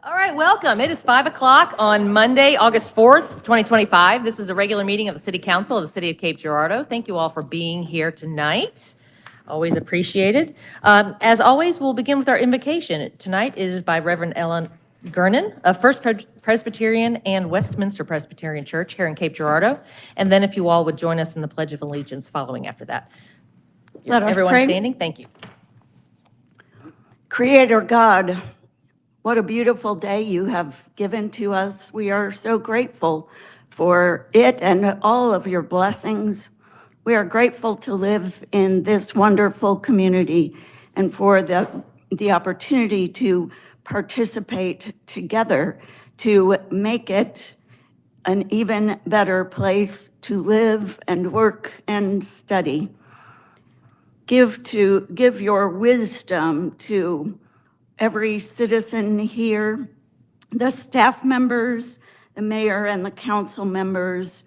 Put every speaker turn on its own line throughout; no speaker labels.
All right, welcome. It is 5 o'clock on Monday, August 4th, 2025. This is a regular meeting of the City Council of the City of Cape Girardeau. Thank you all for being here tonight. Always appreciated. As always, we'll begin with our invocation. Tonight it is by Reverend Ellen Gernon of First Presbyterian and Westminster Presbyterian Church here in Cape Girardeau. And then if you all would join us in the Pledge of Allegiance following after that.
Let us
Everyone
pray.
standing, thank you.
Creator God, what a beautiful day you have given to us. We are so grateful for it and all of your blessings. We are grateful to live in this wonderful community and for the opportunity to participate together to make it an even better place to live and work and study. Give your wisdom to every citizen here, the staff members, the mayor and the council members.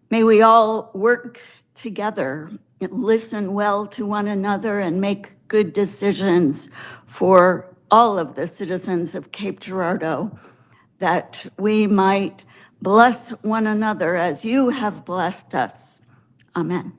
May we all work together, listen well to one another, and make good decisions for all of the citizens of Cape Girardeau, that we might bless one another as you have blessed us. Amen.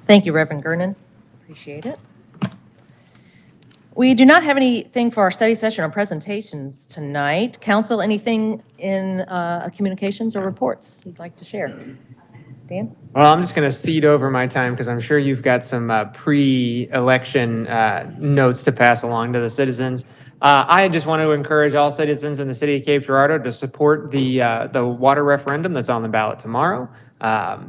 Thank you, Reverend Gernon. Appreciate it. We do not have anything for our study session or presentations tonight. Council, anything in communications or reports you'd like to share? Dan?
Well, I'm just going to cede over my time because I'm sure you've got some pre-election notes to pass along to the citizens. I just want to encourage all citizens in the city of Cape Girardeau to support the water referendum that's on the ballot tomorrow.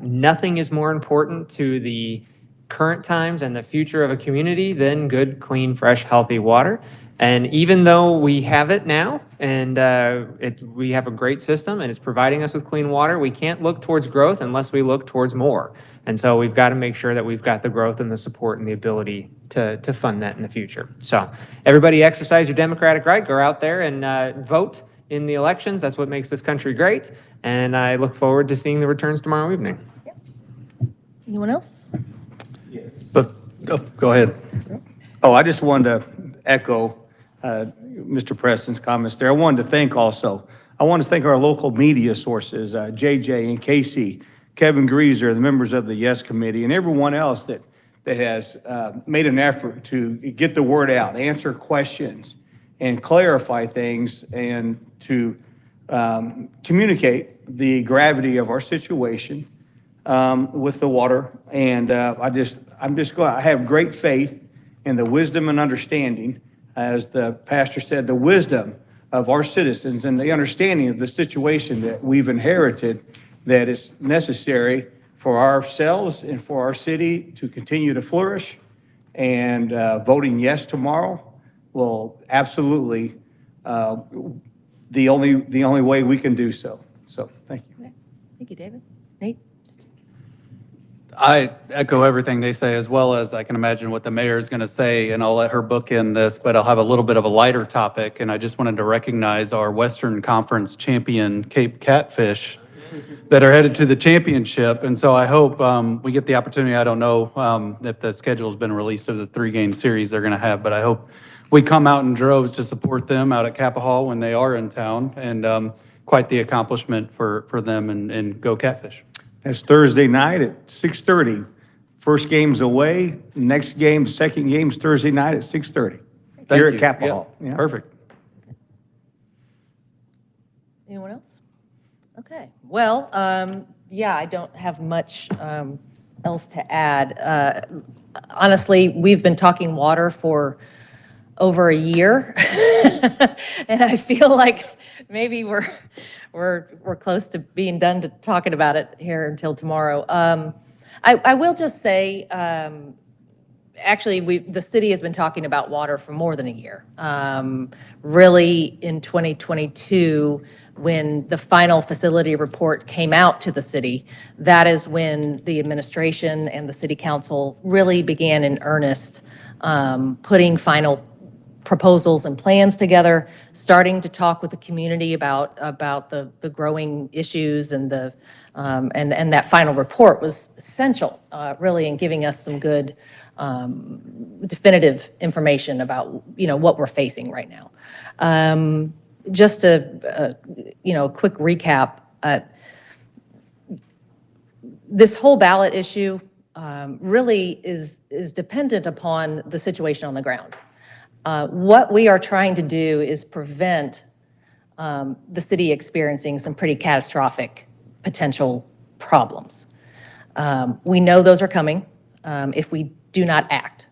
Nothing is more important to the current times and the future of a community than good, clean, fresh, healthy water. And even though we have it now and we have a great system and it's providing us with clean water, we can't look towards growth unless we look towards more. And so we've got to make sure that we've got the growth and the support and the ability to fund that in the future. So everybody exercise your democratic right. Go out there and vote in the elections. That's what makes this country great. And I look forward to seeing the returns tomorrow evening.
Yep. Anyone else?
Yes. But, go ahead. Oh, I just wanted to echo Mr. Preston's comments there. I wanted to thank our local media sources, JJ and Casey, Kevin Greaser, the members of the Yes Committee, and everyone else that has made an effort to get the word out, answer questions, and clarify things, and to communicate the gravity of our situation with the water. And I have great faith in the wisdom and understanding, as the pastor said, the wisdom of our citizens and the understanding of the situation that we've inherited, that is necessary for ourselves and for our city to continue to flourish. And voting yes tomorrow will absolutely the only way we can do so. So thank you.
Okay. Thank you, David. Nate?
I echo everything they say, as well as I can imagine what the mayor is going to say, and I'll let her bookend this, but I'll have a little bit of a lighter topic. And I just wanted to recognize our Western Conference champion Cape Catfish that are headed to the championship. And so I hope we get the opportunity. I don't know if the schedule has been released of the 3-game series they're going to have, but I hope we come out in droves to support them out at Kappa Hall when they are in town. And quite the accomplishment for them, and go Catfish.
That's Thursday night at 6:30. First game's away. Next game, second game's Thursday night at 6:30. Here at Kappa Hall.
Yeah. Perfect.
Anyone else? Okay. Well, yeah, I don't have much else to add. Honestly, we've been talking water for over a year, and I feel like maybe we're close to being done to talking about it here until tomorrow. I will just say, actually, the city has been talking about water for more than a year. Really, in 2022, when the final facility report came out to the city, that is when the administration and the city council really began in earnest putting final proposals and plans together, starting to talk with the community about the growing issues and and that final report was essential, really, in giving us some good definitive information about what we're facing right now. Just a quick recap. This whole ballot issue really is dependent upon the situation on the ground. What we are trying to do is prevent the city experiencing some pretty catastrophic potential problems. We know those are coming if we do not act.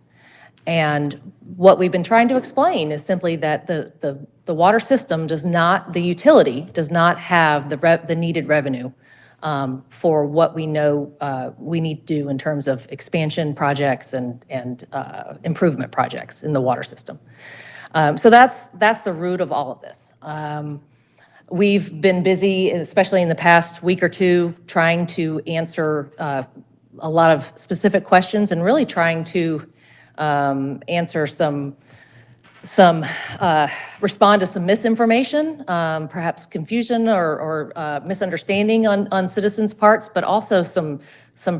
And what we've been trying to explain is simply that the water system the utility does not have the needed revenue for what we know we need to do in terms of expansion projects and improvement projects in the water system. So that's the root of all of this. We've been busy, especially in the past week or two, trying to answer a lot of specific questions and really trying to answer respond to some misinformation, perhaps confusion or misunderstanding on citizens' parts, but also some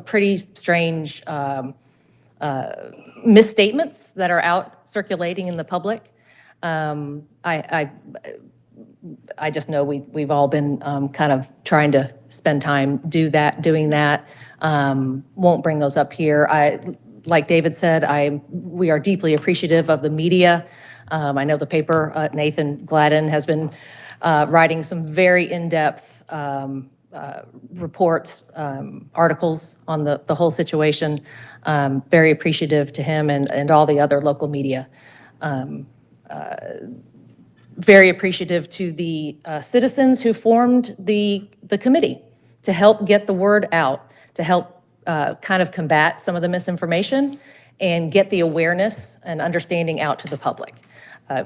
pretty strange misstatements that are out circulating in the public. I just know we've all been kind of trying to spend time doing that. Won't bring those up here. Like David said, we are deeply appreciative of the media. I know the paper, Nathan Gladden, has been writing some very in-depth reports, articles on the whole situation. Very appreciative to him and all the other local media. Very appreciative to the citizens who formed the committee to help get the word out, to help kind of combat some of the misinformation and get the awareness and understanding out to the public.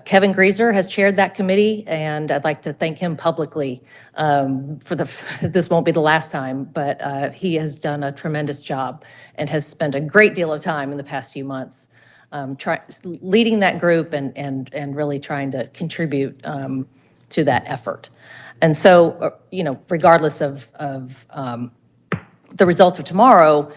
Kevin Grieser has chaired that committee, and I'd like to thank him publicly this won't be the last time, but he has done a tremendous job and has spent a great deal of time in the past few months leading that group and really trying to contribute to that effort. And so, regardless of the results of tomorrow,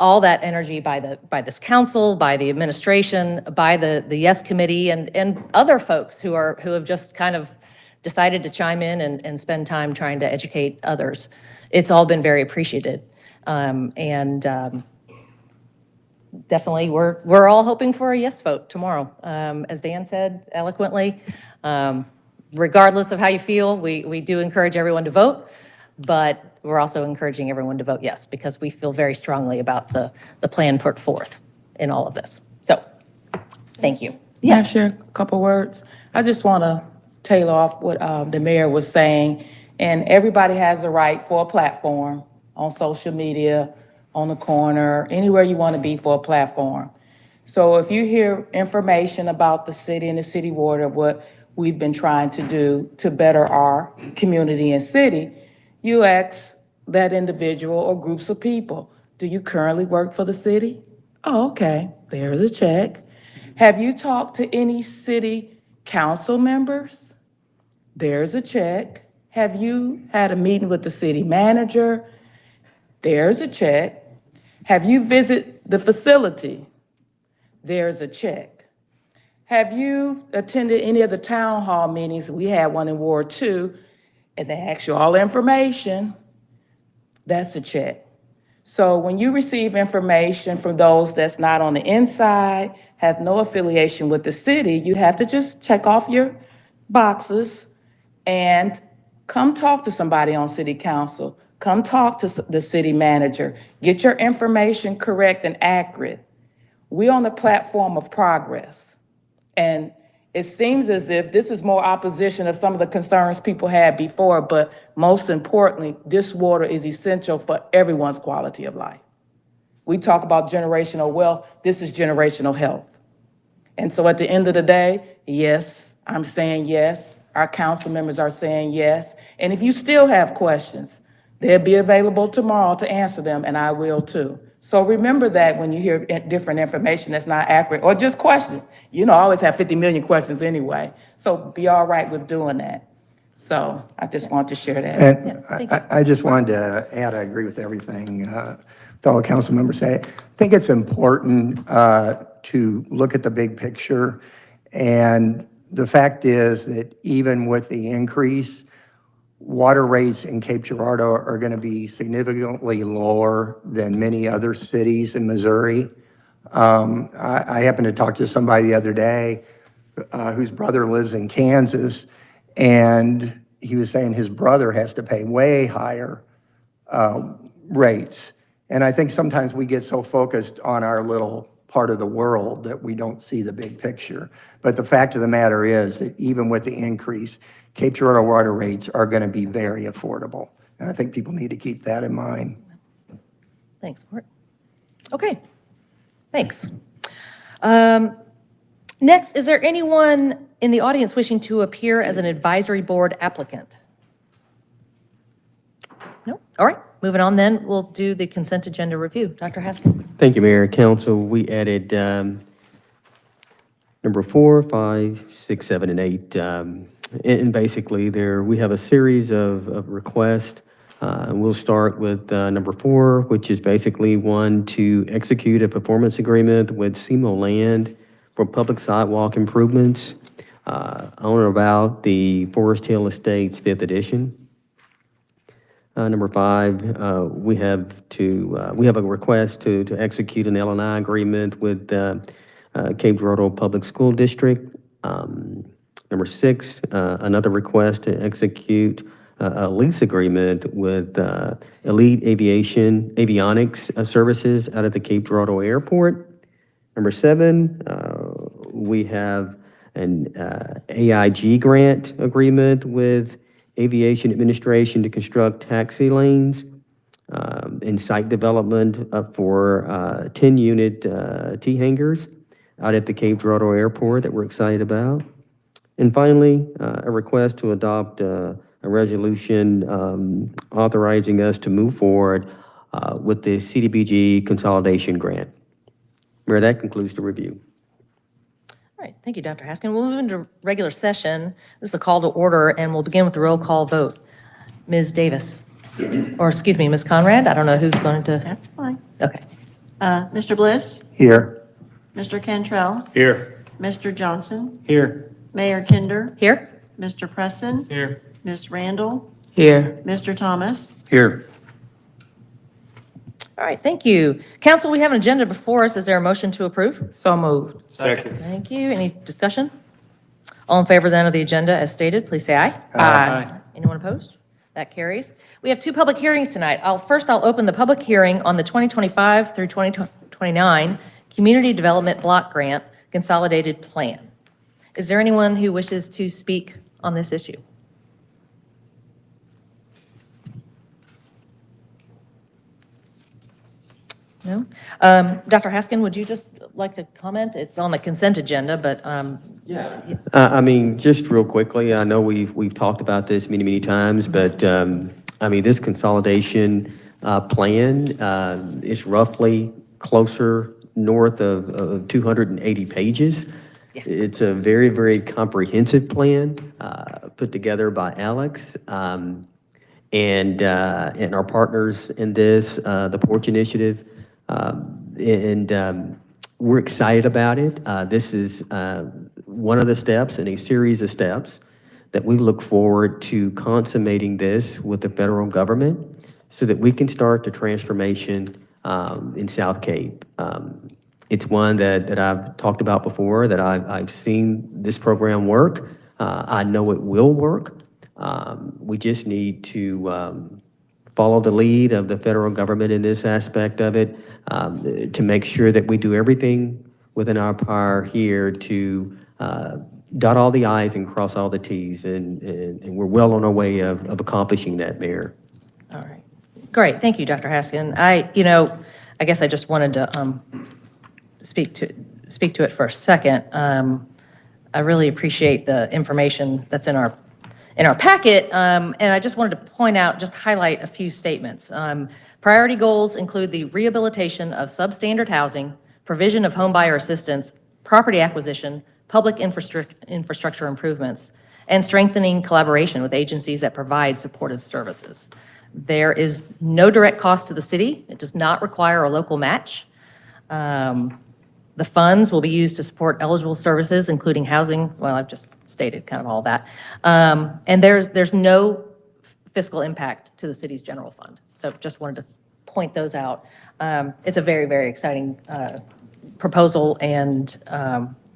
all that energy by this council, by the administration, by the YES committee, and other folks who have just kind of decided to chime in and spend time trying to educate others. It's all been very appreciated. Definitely, we're all hoping for a yes vote tomorrow. As Dan said eloquently, regardless of how you feel, we do encourage everyone to vote, but we're also encouraging everyone to vote yes, because we feel very strongly about the plan put forth in all of this. So, thank you.
May I share a couple words? I just want to tailor off what the mayor was saying, and everybody has the right for a platform on social media, on the corner, anywhere you want to be for a platform. So if you hear information about the city and the city board of what we've been trying to do to better our community and city, you ask that individual or groups of people, do you currently work for the city? Oh, okay, there's a check. Have you talked to any city council members? There's a check. Have you had a meeting with the city manager? There's a check. Have you visited the facility? There's a check. Have you attended any of the town hall meetings? We had one in Ward 2, and they ask you all the information. That's a check. So when you receive information from those that's not on the inside, have no affiliation with the city, you have to just check off your boxes and come talk to somebody on city council. Come talk to the city manager. Get your information correct and accurate. We're on the platform of progress. And it seems as if this is more opposition of some of the concerns people had before, but most importantly, this water is essential for everyone's quality of life. We talk about generational wealth. This is generational health. And so at the end of the day, yes, I'm saying yes. Our council members are saying yes. And if you still have questions, they'll be available tomorrow to answer them, and I will too. So remember that when you hear different information that's not accurate, or just question. You know, I always have 50 million questions anyway. So be all right with doing that. So I just want to share that.
And
thank you.
I just wanted to add, I agree with everything fellow council members say. I think it's important to look at the big picture. And the fact is that even with the increase, water rates in Cape Girardeau are going to be significantly lower than many other cities in Missouri. I happened to talk to somebody the other day whose brother lives in Kansas, and he was saying his brother has to pay way higher rates. And I think sometimes we get so focused on our little part of the world that we don't see the big picture. But the fact of the matter is that even with the increase, Cape Girardeau water rates are going to be very affordable. And I think people need to keep that in mind.
Thanks, Mark. Okay, thanks. Next, is there anyone in the audience wishing to appear as an advisory board applicant? No? All right, moving on then, we'll do the consent agenda review. Dr. Haskin?
Thank you, Mayor. Council, we added number 4, 5, 6, 7, and 8. And basically, we have a series of requests. And we'll start with number 4, which is basically one to execute a performance agreement with SEMO Land for public sidewalk improvements on or about the Forest Hill Estates 5th edition. Number 5, we have a request to execute an L&I agreement with Cape Girardeau Public School District. Number 6, another request to execute a lease agreement with Elite Avionics Services out at the Cape Girardeau Airport. Number 7, we have an AIG grant agreement with Aviation Administration to construct taxi lanes and site development for 10-unit T-hangars out at the Cape Girardeau Airport that we're excited about. And finally, a request to adopt a resolution authorizing us to move forward with the CDBG consolidation grant. Mayor, that concludes the review.
All right, thank you, Dr. Haskin. We'll move into regular session. This is a call to order, and we'll begin with the roll call vote. Ms. Davis, or excuse me, Ms. Conrad, I don't know who's going to.
That's fine.
Okay.
Mr. Bliss,
Here.
Mr. Cantrell,
Here.
Mr. Johnson,
Here.
Mayor Kinder,
Here?
Mr. Preston,
Here.
Ms. Randall,
Here.
Mr. Thomas.
Here.
All right, thank you. Council, we have an agenda before us. Is there a motion to approve?
So moved.
Second.
Thank you. Any discussion? All in favor then of the agenda as stated, please say aye.
Aye.
Anyone opposed? That carries. We have 2 public hearings tonight. I'll open the public hearing on the 2025 through 2029 Community Development Block Grant Consolidated Plan. Is there anyone who wishes to speak on this issue? No? Dr. Haskin, would you just like to comment? It's on the consent agenda, but
I mean, just real quickly, I know we've talked about this many times, but I mean, this consolidation plan is roughly closer north of 280 pages.
Yeah.
It's a very comprehensive plan put together by Alex and our partners in this, the Porch Initiative. We're excited about it. This is one of the steps in a series of steps that we look forward to consummating this with the federal government so that we can start the transformation in South Cape. It's one that I've talked about before, that I've seen this program work. I know it will work. We just need to follow the lead of the federal government in this aspect of it, to make sure that we do everything within our power here to dot all the I's and cross all the T's, and we're well on our way of accomplishing that, Mayor.
all right. Great, thank you, Dr. Haskin. I guess I just wanted to speak to it for a second. I really appreciate the information that's in our packet, and I just wanted to point out, just highlight a few statements. Priority goals include the rehabilitation of substandard housing, provision of home buyer assistance, property acquisition, public infrastructure improvements, and strengthening collaboration with agencies that provide supportive services. There is no direct cost to the city. It does not require a local match. The funds will be used to support eligible services, including housing. Well, I've just stated kind of all that. And there's no fiscal impact to the city's general fund. So just wanted to point those out. It's a very, very exciting proposal and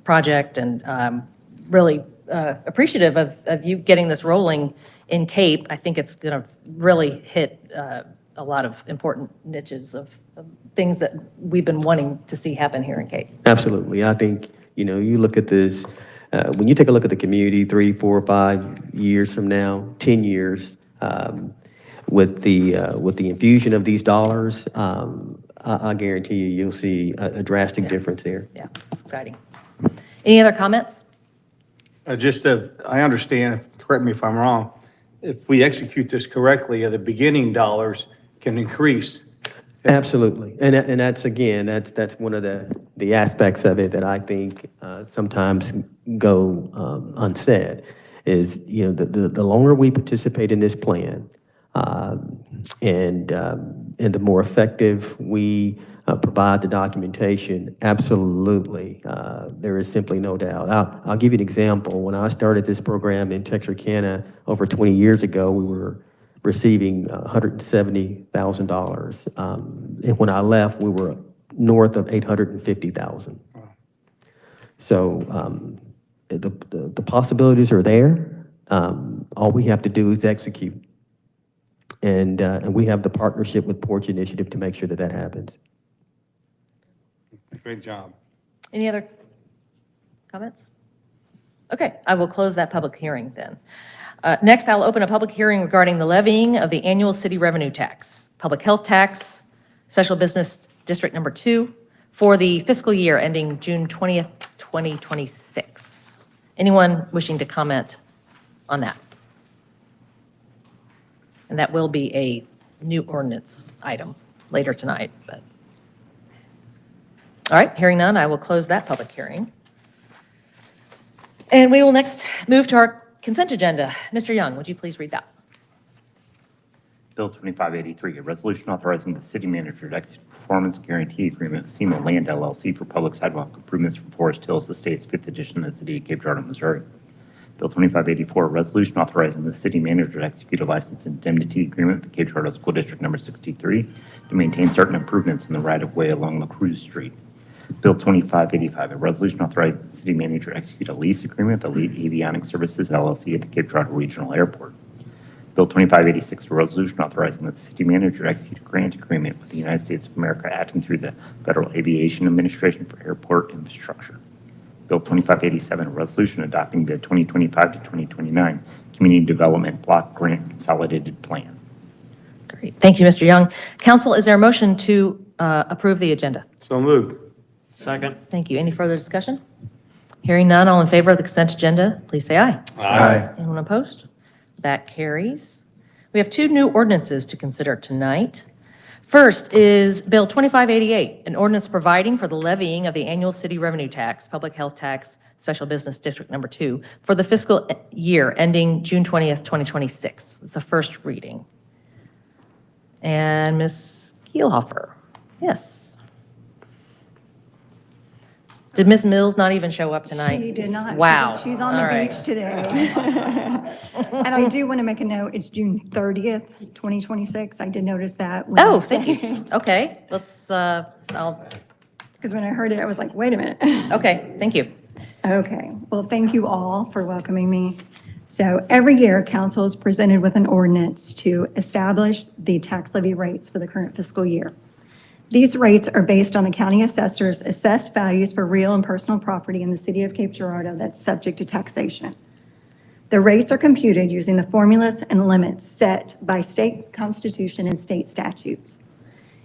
project, and really appreciative of you getting this rolling in Cape. I think it's going to really hit a lot of important niches of things that we've been wanting to see happen here in Cape.
Absolutely. I think, you look at this, when you take a look at the community 3, 4, 5 years from now, 10 years, with the infusion of these dollars, I guarantee you'll see a drastic difference there.
Yeah, it's exciting. Any other comments?
I understand, correct me if I'm wrong, if we execute this correctly, the beginning dollars can increase.
Absolutely. And that's, again, that's one of the aspects of it that I think sometimes go unsaid is, the longer we participate in this plan, and the more effective we provide the documentation, absolutely, there is simply no doubt. I'll give you an example. When I started this program in Texarkana over 20 years ago, we were receiving $170,000. And when I left, we were north of $850,000. So the possibilities are there. All we have to do is execute. And we have the partnership with Porch Initiative to make sure that that happens.
Great job.
Any other comments? Okay, I will close that public hearing then. Next, I'll open a public hearing regarding the levying of the annual city revenue tax, public health tax, special business district number 2, for the fiscal year ending June 20th, 2026. Anyone wishing to comment on that? And that will be a new ordinance item later tonight. But all right, hearing none, I will close that public hearing. And we will next move to our consent agenda. Mr. Young, would you please read that?
Bill 2583, a resolution authorizing the city manager to execute a performance guarantee agreement with SEMA Land LLC for public sidewalk improvements for Forest Hills Estates, 5th edition in the city of Cape Girardeau, Missouri. Bill 2584, a resolution authorizing the city manager to execute a license indemnity agreement with the Cape Girardeau School District number 63 to maintain certain improvements in the right-of-way along La Cruz Street. Bill 2585, a resolution authorizing the city manager to execute a lease agreement with Elite Avionics Services LLC at the Cape Girardeau Regional Airport. Bill 2586, a resolution authorizing the city manager to execute a grant agreement with the United States of America acting through the Federal Aviation Administration for airport infrastructure. Bill 2587, a resolution adopting the 2025 to 2029 Community Development Block Grant Consolidated Plan.
Great. Thank you, Mr. Young. Council, is there a motion to approve the agenda?
So moved.
Second.
Thank you. Any further discussion? Hearing none, all in favor of the consent agenda, please say aye.
Aye.
Anyone opposed? That carries. We have 2 new ordinances to consider tonight. First is Bill 2588, an ordinance providing for the levying of the annual city revenue tax, public health tax, special business district number 2, for the fiscal year ending June 20th, 2026. It's the first reading. And Ms. Kielhofer, yes. Did Ms. Mills not even show up tonight?
She did not.
Wow.
She's on the
All right.
beach today. And I do want to make a note, it's June 30th, 2026. I did notice that. when
Oh,
you
thank
said
you.
it.
Okay, let's,
Because when I heard it, I was like, wait a minute.
okay, thank you.
Okay, well, thank you all for welcoming me. So every year, council is presented with an ordinance to establish the tax levy rates for the current fiscal year. These rates are based on the county assessor's assessed values for real and personal property in the city of Cape Girardeau that's subject to taxation. The rates are computed using the formulas and limits set by state constitution and state statutes.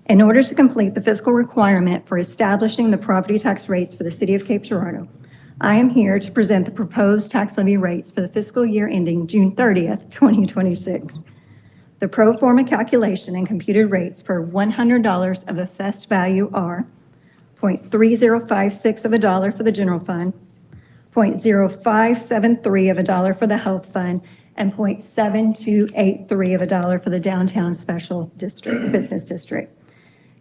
In order to complete the fiscal requirement for establishing the property tax rates for the city of Cape Girardeau, I am here to present the proposed tax levy rates for the fiscal year ending June 30th, 2026. The pro forma calculation and computed rates per $100 of assessed value are 0.3056 of a dollar for the general fund, 0.0573 of a dollar for the health fund, and 0.7283 of a dollar for the downtown special district, business district.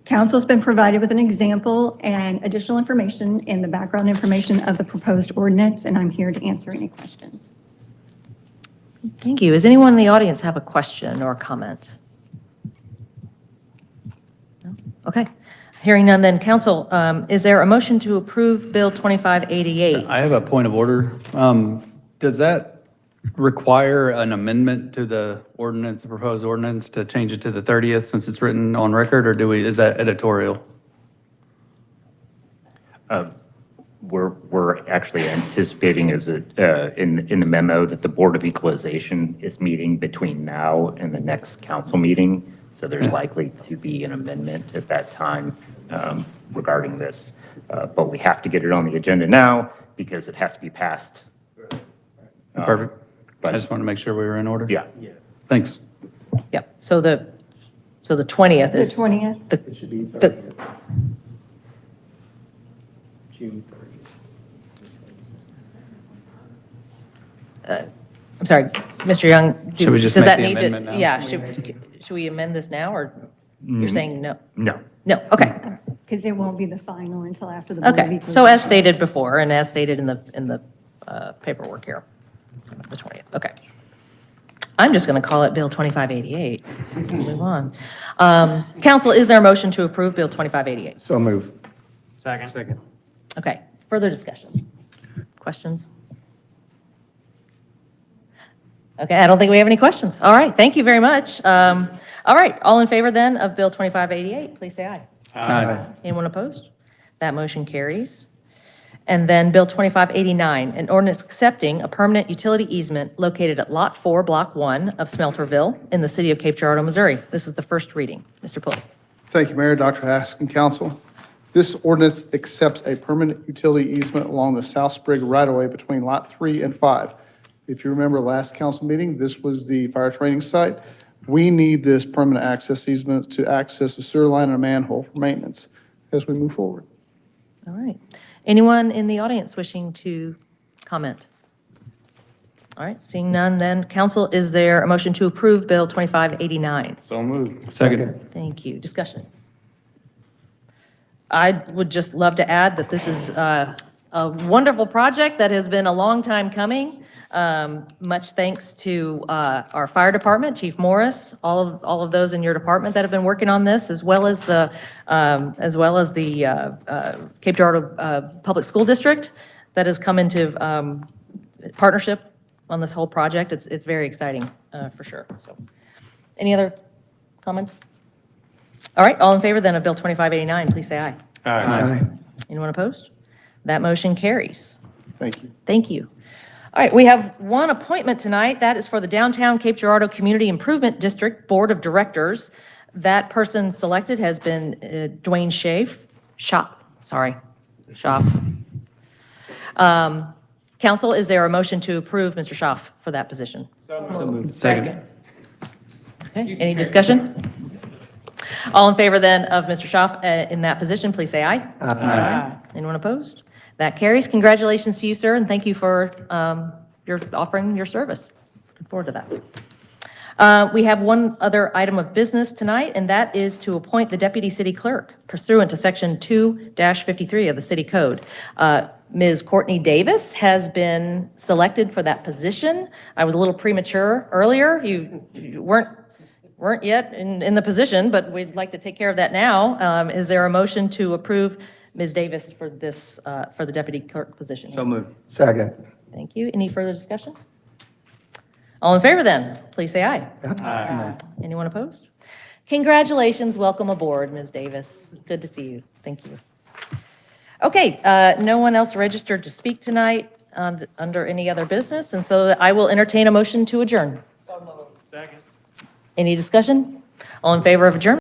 Council's been provided with an example and additional information in the background information of the proposed ordinance, and I'm here to answer any questions.
Thank you. Does anyone in the audience have a question or a comment? No? Okay. Hearing none then, council, is there a motion to approve Bill 2588?
I have a point of order. Does that require an amendment to the ordinance, the proposed ordinance, to change it to the 30th since it's written on record, or is that editorial?
We're actually anticipating in the memo that the Board of Equalization is meeting between now and the next council meeting. So there's likely to be an amendment at that time regarding this. But we have to get it on the agenda now because it has to be passed.
Perfect. I just want to make sure we were in order.
Yeah.
Thanks.
Yep. So the 20th
The
is.
20th?
It should be
The-
30th. June 30th.
I'm sorry, Mr. Young.
Should we just
does
make
that
the
need to-
amendment now?
Yeah, should we amend this now, or you're saying no?
No.
No, okay.
Because it won't be the final until after the Board of
Okay,
Equalization.
so as stated before, and as stated in the paperwork here, the 20th, okay. I'm just going to call it Bill 2588. Move on. Council, is there a motion to approve Bill 2588?
So move.
Second.
Okay, further discussion? Questions? Okay, I don't think we have any questions. All right, thank you very much. All right, all in favor then of Bill 2588, please say aye.
Aye.
Anyone opposed? That motion carries. And then Bill 2589, an ordinance accepting a permanent utility easement located at Lot 4, Block 1 of Smelterville in the city of Cape Girardeau, Missouri. This is the first reading. Mr. Pulley.
Thank you, Mayor, Dr. Hask, and council. This ordinance accepts a permanent utility easement along the South Sprig right-of-way between Lot 3 and 5. If you remember last council meeting, this was the fire training site. We need this permanent access easement to access a sewer line and a manhole for maintenance as we move forward.
All right. Anyone in the audience wishing to comment? All right, seeing none then, council, is there a motion to approve Bill 2589?
So moved.
Second.
Thank you. Discussion. I would just love to add that this is a wonderful project that has been a long time coming. Much thanks to our fire department, Chief Morris, all of those in your department that have been working on this, as well as the Cape Girardeau Public School District that has come into partnership on this whole project. It's very exciting for sure. So, any other comments? All right, all in favor then of Bill 2589, please say aye.
Aye.
Anyone opposed? That motion carries.
Thank you.
Thank you. All right, we have one appointment tonight. That is for the Downtown Cape Girardeau Community Improvement District Board of Directors. That person selected has been Dwayne Schaaf. Council, is there a motion to approve Mr. Schaaf for that position?
Second.
Okay, any discussion? All in favor then of Mr. Schaaf in that position, please say aye.
Aye.
Anyone opposed? That carries. Congratulations to you, sir, and thank you for your offering your service. Look forward to that. We have one other item of business tonight, and that is to appoint the deputy city clerk pursuant to section 2-53 of the city code. Ms. Courtney Davis has been selected for that position. I was a little premature earlier. You weren't yet in the position, but we'd like to take care of that now. Is there a motion to approve Ms. Davis for this, for the deputy clerk position?
So moved.
Second.
Thank you. Any further discussion? All in favor then, please say aye.
Aye.
Anyone opposed? Congratulations, welcome aboard, Ms. Davis. Good to see you. Thank you. Okay, no one else registered to speak tonight under any other business, and so I will entertain a motion to adjourn.
Second.
Any discussion? All in favor of adjournment?